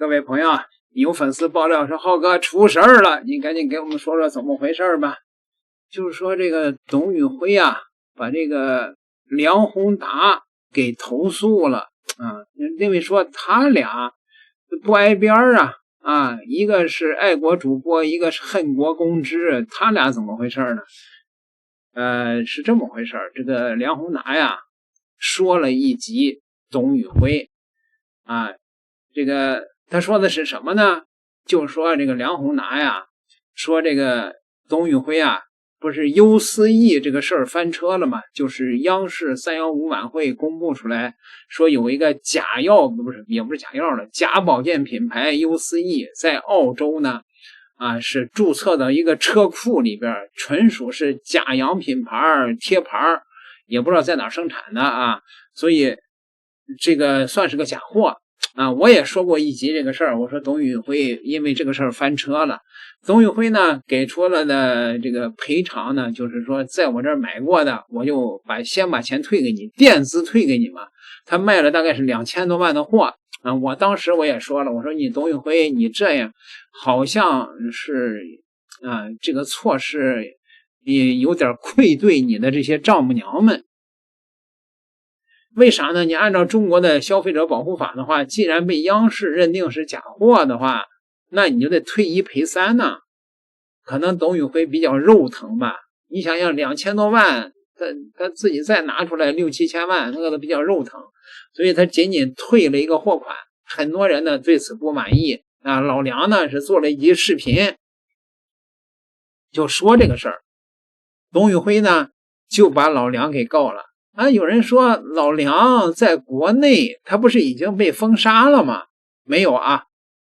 各位朋友，有粉丝爆料说浩哥出事儿了，你赶紧给我们说说怎么回事吧。就是说这个董宇辉啊，把这个梁宏达给投诉了啊，因为说他俩不挨边啊，一个是爱国主播，一个是恨国公知，他俩怎么回事呢？是这么回事，这个梁宏达呀说了一集董宇辉啊，这个他说的是什么呢？就是说这个梁宏达呀，说这个董宇辉啊，不是优思逸这个事儿翻车了吗？就是央视315晚会公布出来说有一个假药，也不是假药了，假保健品牌优思逸在澳洲呢是注册到一个车库里边，纯属是假洋品牌贴牌，也不知道在哪生产的啊，所以这个算是个假货啊。我也说过一集这个事儿，我说董宇辉因为这个事儿翻车了。董宇辉呢给出了的这个赔偿呢，就是说在我这儿买过的，我就先把钱退给你，垫资退给你嘛。他卖了大概是2000多万的货啊。我当时我也说了，我说你董宇辉你这样好像是这个错是你有点愧对你的这些丈母娘们。为啥呢？你按照中国的消费者保护法的话，既然被央视认定是假货的话，那你就得退1赔3呢。可能董宇辉比较肉疼吧，你想想2000多万，他自己再拿出来6、7千万，那个都比较肉疼，所以他仅仅退了一个货款。很多人呢对此不满意啊。老梁呢是做了一集视频，就说这个事儿，董宇辉呢就把老梁给告了啊。有人说老梁在国内他不是已经被封杀了吗？没有啊，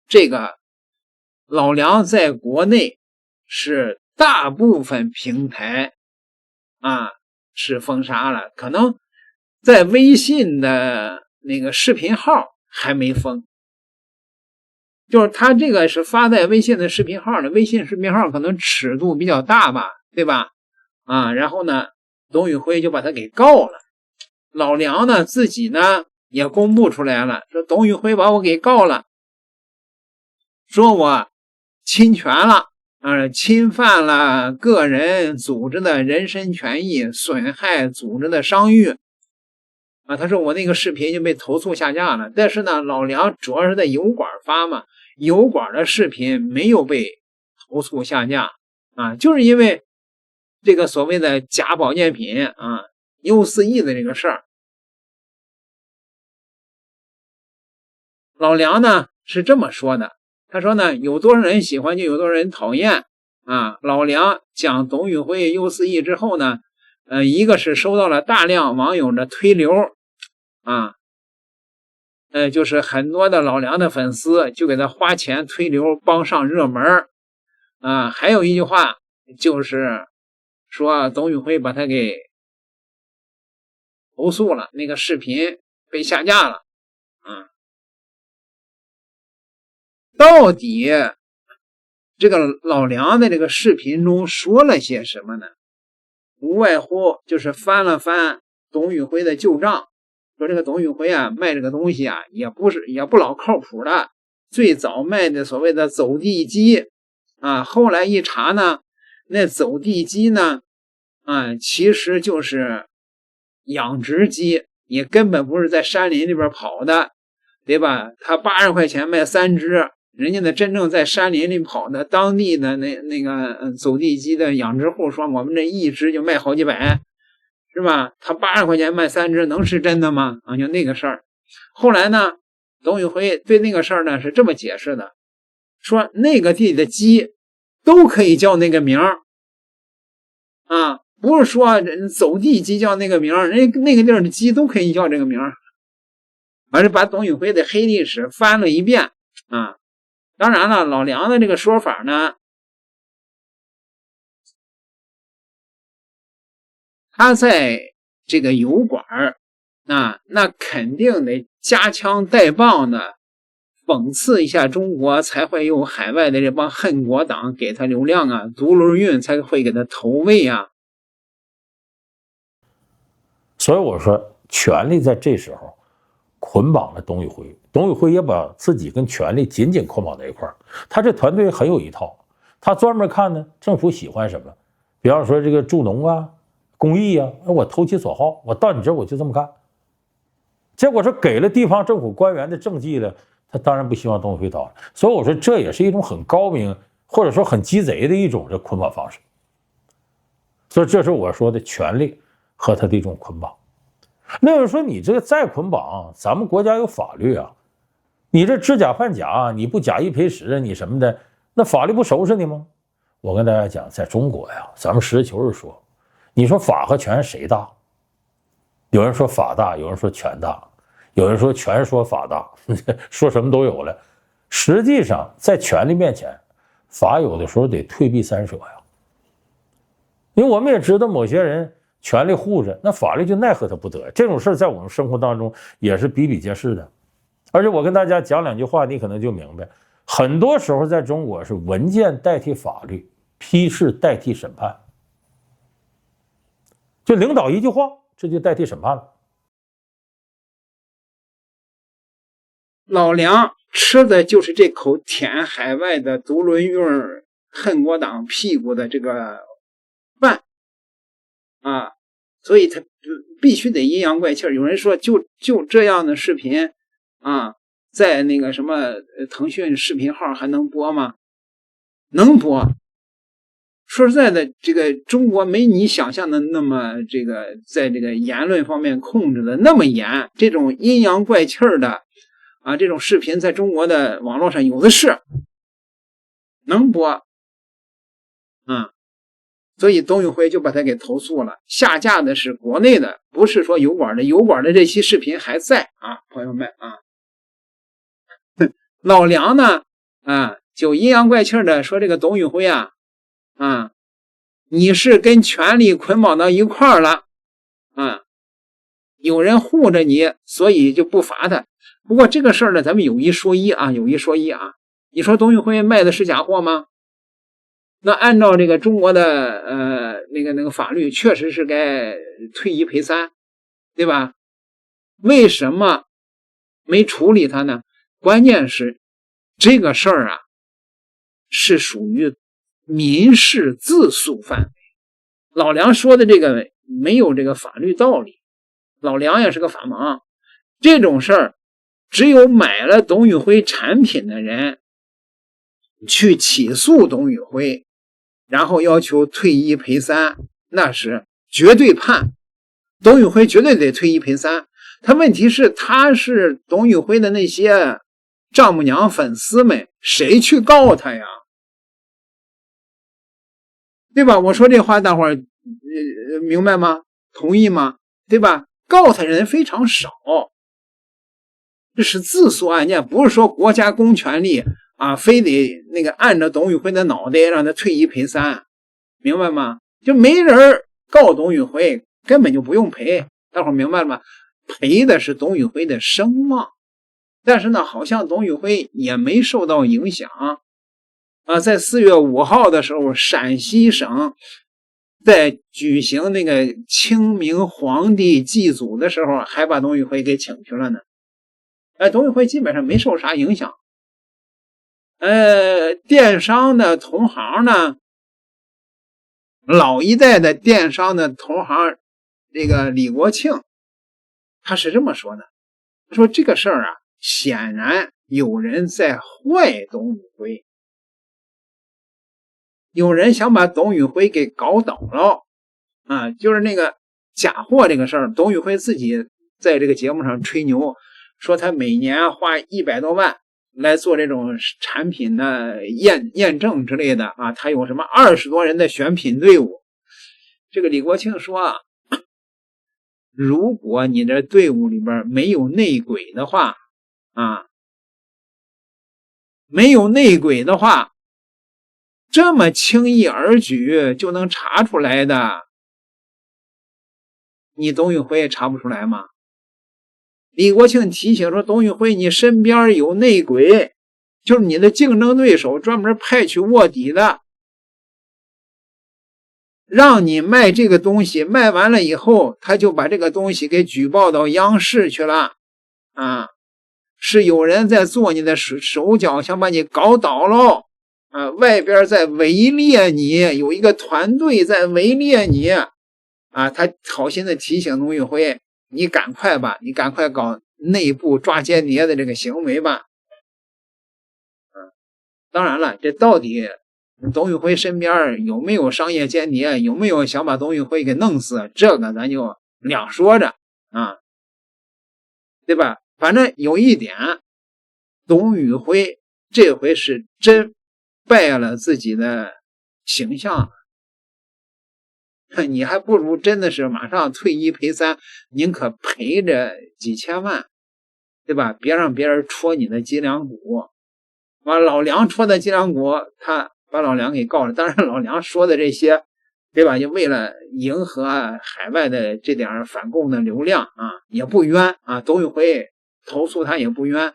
这个老梁在国内是大部分平台是封杀了，可能在微信的那个视频号还没封，就是他这个是发在微信的视频号的，微信视频号可能尺度比较大吧，对吧？然后呢董宇辉就把他给告了。老梁呢自己呢也公布出来了，说董宇辉把我给告了，说我侵权了侵犯了个人组织的人身权益，损害组织的商誉他说我那个视频就被投诉下架了。但是呢老梁主要是在油管发嘛，油管的视频没有被投诉下架就是因为这个所谓的假保健品优思逸的这个事儿。老梁呢是这么说的，他说呢有多少人喜欢就有多少人讨厌老梁讲董宇辉优思逸之后呢一个是收到了大量网友的推流就是很多的老梁的粉丝就给他花钱推流帮上热门还有一句话就是说董宇辉把他给投诉了，那个视频被下架了到底这个老梁的这个视频中说了些什么呢？无外乎就是翻了翻董宇辉的旧账，说这个董宇辉卖这个东西也不老靠谱的。最早卖的所谓的走地鸡后来一查呢，那走地鸡呢其实就是养殖鸡，也根本不是在山林里边跑的，对吧？他80块钱卖3只，人家的真正在山林里跑的当地的那个走地鸡的养殖户说我们这一只就卖好几百，是吧？他80块钱卖3只能是真的吗？就那个事儿。后来呢董宇辉对那个事儿呢是这么解释的，说那个地的鸡都可以叫那个名不是说走地鸡叫那个名，人家那个地儿的鸡都可以叫这个名，而是把董宇辉的黑历史翻了一遍当然了，老梁的这个说法呢，他在这个油管那肯定得加枪带棒的讽刺一下中国，才会有海外的这帮恨国党给他流量独轮运才会给他投喂所以我说权力在这时候捆绑了董宇辉，董宇辉也把自己跟权力紧紧捆绑在一块儿。他这团队很有一套，他专门看呢政府喜欢什么，比方说这个助农啊、公益啊，我投其所好，我到你这儿我就这么干。结果是给了地方政府官员的政绩了，他当然不希望董宇辉倒了。所以我说这也是一种很高明或者说很鸡贼的一种这捆绑方式。所以这是我说的权力和他的一种捆绑。那有人说你这个再捆绑，咱们国家有法律啊，你这知假犯假，你不假一赔十，你什么的，那法律不收拾你吗？我跟大家讲，在中国呀，咱们实事求是说，你说法和权谁大？有人说法大，有人说权大，有人说权说法大，说什么都有了。实际上，在权力面前，法有的时候得退避三舍呀。因为我们也知道某些人权力护着，那法律就奈何他不得。这种事在我们生活当中也是比比皆是的。而且我跟大家讲两句话，你可能就明白，很多时候在中国是文件代替法律，批示代替审判。就领导一句话，这就代替审判了。老梁吃的就是这口舔海外的独轮运恨国党屁股的这个饭啊，所以他必须得阴阳怪气。有人说就这样的视频啊，在那个什么腾讯视频号还能播吗？能播。说实在的，这个中国没你想象的那么这个在这个言论方面控制的那么严，这种阴阳怪气的啊，这种视频在中国的网络上有的是，能播。所以董宇辉就把他给投诉了，下架的是国内的，不是说油管的。油管的这期视频还在啊，朋友们啊。老梁呢就阴阳怪气的说这个董宇辉你是跟权力捆绑到一块儿了有人护着你，所以就不罚他。不过这个事儿呢，咱们有一说一啊。你说董宇辉卖的是假货吗？那按照这个中国的那个法律，确实是该退一赔三，对吧？为什么没处理他呢？关键是这个事儿是属于民事自诉范围。老梁说的这个没有这个法律道理，老梁也是个法盲。这种事儿只有买了董宇辉产品的人去起诉董宇辉，然后要求退一赔三，那是绝对判，董宇辉绝对得退一赔三。他问题是他是董宇辉的那些丈母娘粉丝们，谁去告他呀？对吧？我说这话大伙儿明白吗？同意吗？对吧？告他人非常少，这是自诉案件，不是说国家公权力非得那个按着董宇辉的脑袋让他退一赔三，明白吗？就没人告董宇辉，根本就不用赔，大伙儿明白了吗？赔的是董宇辉的声望，但是呢，好像董宇辉也没受到影响在4月5号的时候，陕西省在举行那个清明皇帝祭祖的时候，还把董宇辉给请去了呢。董宇辉基本上没受啥影响。电商的同行呢，老一代的电商的同行，这个李国庆，他是这么说的，说这个事儿显然有人在坏董宇辉，有人想把董宇辉给搞倒了就是那个假货这个事儿，董宇辉自己在这个节目上吹牛，说他每年花100多万来做这种产品的验证之类的他有什么20多人的选品队伍。这个李国庆说如果你的队伍里边没有内鬼的话这么轻易而举就能查出来的，你董宇辉也查不出来吗？李国庆提醒说，董宇辉你身边有内鬼，就是你的竞争对手专门派去卧底的，让你卖这个东西，卖完了以后他就把这个东西给举报到央视去了啊，是有人在做你的手脚，想把你搞倒喽啊！外边在围猎你，有一个团队在围猎你啊！他好心的提醒董宇辉，你赶快吧，你赶快搞内部抓间谍的这个行为吧。当然了，这到底董宇辉身边有没有商业间谍，有没有想把董宇辉给弄死，这个咱就两说着啊，对吧？反正有一点，董宇辉这回是真败了自己的形象，你还不如真的是马上退1赔3，宁可赔着几千万，对吧？别让别人戳你的脊梁骨。把老梁戳的脊梁骨，他把老梁给告了。当然老梁说的这些，对吧？就为了迎合海外的这点反共的流量啊，也不冤啊。董宇辉投诉他也不冤，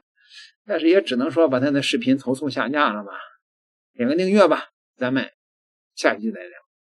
但是也只能说把他的视频投诉下架了吧。点个订阅吧，咱们下期再聊。